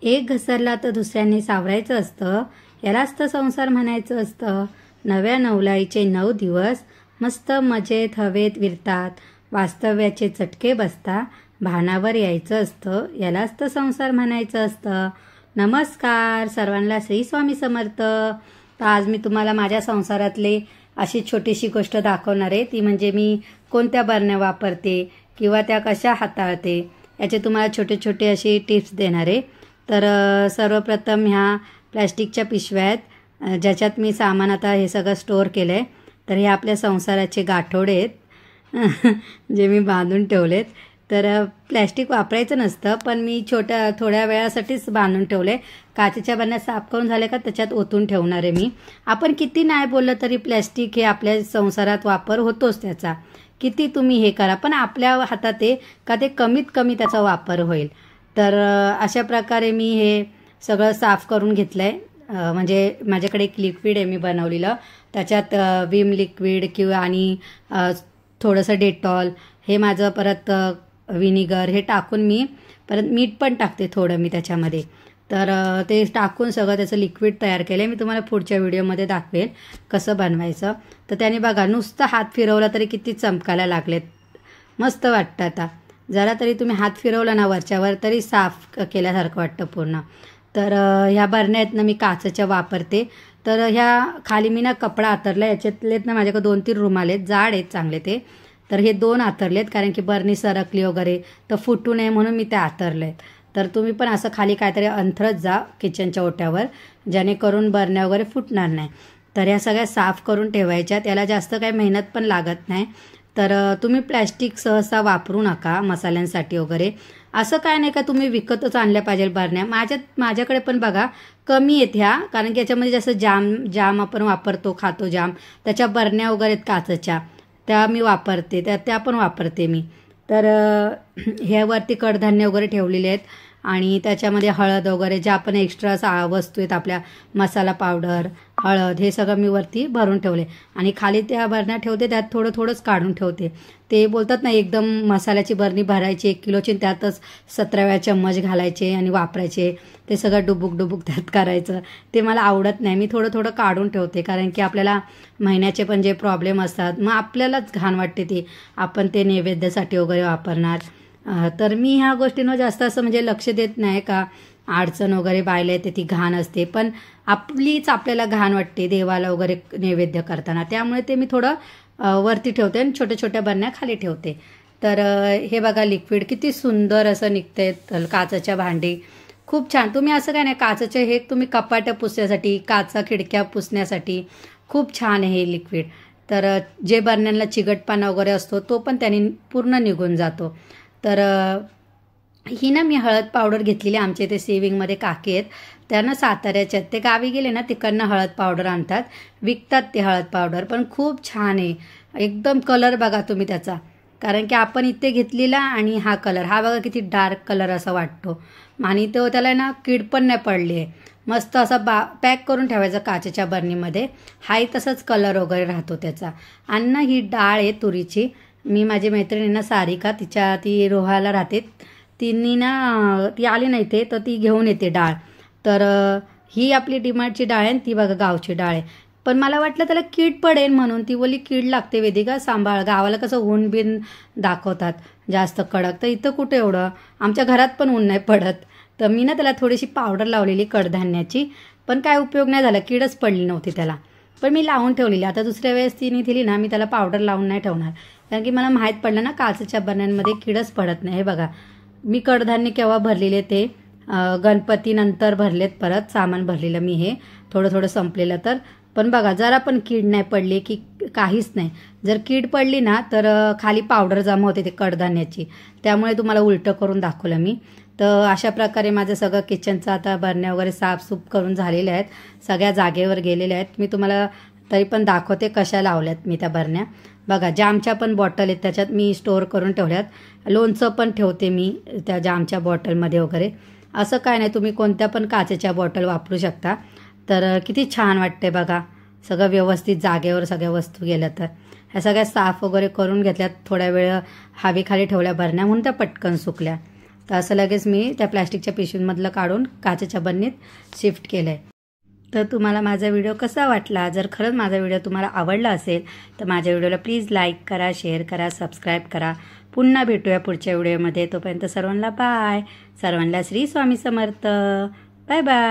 एक घसरला तर दुसऱ्यांनी सावरायचं असतं, यालाच तर संसार म्हणायचं असतं. नव्या नवलाईचे 9 दिवस मस्त मजेत हवेत विरतात, वास्तव्याचे चटके बसता, भानावर यायचं असतं, यालाच तर संसार म्हणायचं असतं. नमस्कार सर्वांना, श्री स्वामी समर्थ. तर आज मी तुम्हाला माझ्या संसारातले अशी छोटीशी गोष्ट दाखवणार आहे. ती म्हणजे मी कोणत्या बरण्या वापरते किंवा त्या कशा हाताळते याचे तुम्हाला छोटे छोटे अशी टिप्स देणार आहे. तर सर्वप्रथम ह्या प्लॅस्टिकच्या पिशव्या आहेत, ज्याच्यात मी सामान आता हे सगळं स्टोअर केलं आहे. तर हे आपल्या संसाराचे गाठोडे आहेत जे मी बांधून ठेवलेत. तर प्लॅस्टिक वापरायचं नसतं, पण मी थोड्या वेळासाठीच बांधून ठेवले. काचेच्या बरण्या साफ करून झाले का त्याच्यात ओतून ठेवणार आहे मी. आपण किती नाही बोललं तरी प्लॅस्टिक हे आपल्या संसारात वापर होतोच त्याचा. किती तुम्ही हे करा, पण आपल्या हातात आहे का ते कमीत कमी त्याचा वापर होईल. तर अशा प्रकारे मी हे सगळं साफ करून घेतलं आहे. म्हणजे माझ्याकडे एक लिक्विड आहे मी बनवलेलं, त्याच्यात विम लिक्विड किंवा आणि थोडंसं डेटॉल, हे माझं परत विनिगर हे टाकून मी परत मीठ पण टाकते थोडं मी त्याच्यामध्ये. तर ते टाकून सगळं त्याचं लिक्विड तयार केलं आहे. मी तुम्हाला पुढच्या व्हिडिओमध्ये दाखवेल कसं बनवायचं. तर त्याने बघा नुसतं हात फिरवला तरी किती चमकायला लागलेत, मस्त वाटतं. आता जरा तरी तुम्ही हात फिरवला ना वरच्यावर तरी साफ केल्यासारखं वाटतं पूर्ण. तर ह्या बरण्या आहेत ना मी काचेच्या वापरते. तर ह्या खाली मी ना कपडा आतरला, याच्यातलेत ना माझ्याकडे 2-3 रुमाल आहेत, जाड आहेत चांगले ते. तर हे 2 आतरलेत, कारण की बरणी सरकली वगैरे तर फुटू नये म्हणून मी ते आतरलेत. तर तुम्ही पण असं खाली काहीतरी अंथरत जा किचनच्या ओट्यावर, जेणेकरून बरण्या वगैरे फुटणार नाही. तर ह्या सगळ्या साफ करून ठेवायच्या, त्याला जास्त काही मेहनत पण लागत नाही. तर तुम्ही प्लॅस्टिक सहसा वापरू नका मसाल्यांसाठी वगैरे. असं काय नाही का तुम्ही विकतच आणल्या पाहिजे बरण्या. माझ्याकडे पण बघा कमी आहेत ह्या, कारण की याच्यामध्ये जास्त जाम आपण वापरतो, खातो जाम, त्याच्या बरण्या वगैरे आहेत काचेच्या, त्या मी वापरते, त्या पण वापरते मी. तर ह्यावरती कडधान्य वगैरे ठेवलेले आहेत आणि त्याच्यामध्ये हळद वगैरे ज्या आपण एक्स्ट्रा वस्तू आहेत आपल्या, मसाला पावडर, हळद, हे सगळं मी वरती भरून ठेवले. आणि खाली त्या बरण्या ठेवते, त्यात थोडंच काढून ठेवते. ते बोलतात ना एकदम मसाल्याची बरणी भरायची 1 किलोची, त्यातच 17 चम्मच घालायचे आणि वापरायचे. ते सगळं डुबुक त्यात करायचं, ते मला आवडत नाही. मी थोडं काढून ठेवते, कारण की आपल्याला महिन्याचे पण जे प्रॉब्लेम असतात मग आपल्यालाच घाण वाटते ती, आपण ते नैवेद्यासाठी वगैरे वापरणार. तर मी ह्या गोष्टींवर जास्त असं म्हणजे लक्ष देत नाही का अडचण वगैरे बायला येते ती घाण असते, पण आपल्याला घाण वाटते देवाला वगैरे नैवेद्य करताना, त्यामुळे ते मी थोडं वरती ठेवते आणि छोट्या बरण्या खाली ठेवते. तर हे बघा लिक्विड किती सुंदर असं निघतंय, काचेच्या भांडी खूप छान. तुम्ही असं काय नाही, काचेचे हे तुम्ही कपाट्या पुसण्यासाठी, काचा खिडक्या पुसण्यासाठी खूप छान आहे हे लिक्विड. तर जे बरण्यांना चिकटपणा वगैरे असतो तो पण त्याने पूर्ण निघून जातो. तर ही ना मी हळद पावडर घेतलेली, आमच्या इथे सेविंगमध्ये काकी आहेत, त्यांना साताऱ्याच्या आहेत, ते गावी गेले ना तिकडनं हळद पावडर आणतात, विकतात ते हळद पावडर, पण खूप छान आहे एकदम. कलर बघा तुम्ही त्याचा, कारण की आपण इथे घेतलेला आणि हा कलर, हा बघा किती डार्क कलर असा वाटतो. आणि तो त्याला ना कीड पण नाही पडली आहे. मस्त असा पॅक करून ठेवायचा काचेच्या बरणीमध्ये, हाही तसाच कलर वगैरे राहतो त्याचा. आणि ना ही डाळ आहे तुरीची, मी माझी मैत्रिणींना सारिका, ती रोहाला राहते, ती आली नाही ते, तर ती घेऊन येते डाळ. तर ही आपली डिमार्टची डाळ आहे, ती बघा गावची डाळ आहे. पण मला वाटलं त्याला कीड पडेल म्हणून, ती बोली कीड लागते वेदिका सांभाळ, गावाला कसं ऊन बिन दाखवतात जास्त कडक, तर इथं कुठे एवढं, आमच्या घरात पण ऊन नाही पडत. तर मी ना त्याला थोडीशी पावडर लावलेली कडधान्याची, पण काय उपयोग नाही झाला, कीडच पडली नव्हती त्याला, पण मी लावून ठेवलेली. आता दुसऱ्या वेळेस तिने दिली ना मी त्याला पावडर लावून नाही ठेवणार, कारण की मला माहीत पडलं ना काचेच्या बरण्यांमध्ये कीडच पडत नाही. हे बघा मी कडधान्य केव्हा भरलेले, ते गणपतीनंतर भरलेत, परत सामान भरलेलं मी हे थोडं संपलेलं. तर पण बघा जरा पण कीड नाही पडली की काहीच नाही. जर कीड पडली ना तर खाली पावडर जमा होते ते कडधान्याची, त्यामुळे तुम्हाला उलटं करून दाखवलं मी. तर अशा प्रकारे माझं सगळं किचनचं आता बरण्या वगैरे साफसूफ करून झालेल्या आहेत, सगळ्या जागेवर गेलेल्या आहेत. मी तुम्हाला तरी पण दाखवते कशा लावल्यात मी त्या बरण्या. बघा जामच्या पण बॉटल आहेत, त्याच्यात मी स्टोअर करून ठेवल्यात. लोणचं पण ठेवते मी त्या जामच्या बॉटलमध्ये वगैरे. असं काय नाही, तुम्ही कोणत्या पण काचेच्या बॉटल वापरू शकता. तर किती छान वाटते बघा, सगळं व्यवस्थित जागेवर सगळ्या वस्तू गेल्या. तर ह्या सगळ्या साफ वगैरे करून घेतल्यात, थोड्या वेळ हवेखाली ठेवल्या बरण्या, म्हणून त्या पटकन सुकल्या. तर असं लगेच मी त्या प्लॅस्टिकच्या पिशवीमधलं काढून काचेच्या बरणीत शिफ्ट केलं आहे. तर तुम्हाला माझा व्हिडिओ कसा वाटला? जर खरंच माझा व्हिडिओ तुम्हाला आवडला असेल तर माझ्या व्हिडिओला प्लीज लाईक करा, शेअर करा, सबस्क्राईब करा. पुन्हा भेटूया पुढच्या व्हिडिओमध्ये. तोपर्यंत सर्वांना बाय. सर्वांना श्री स्वामी समर्थ. Bye bye.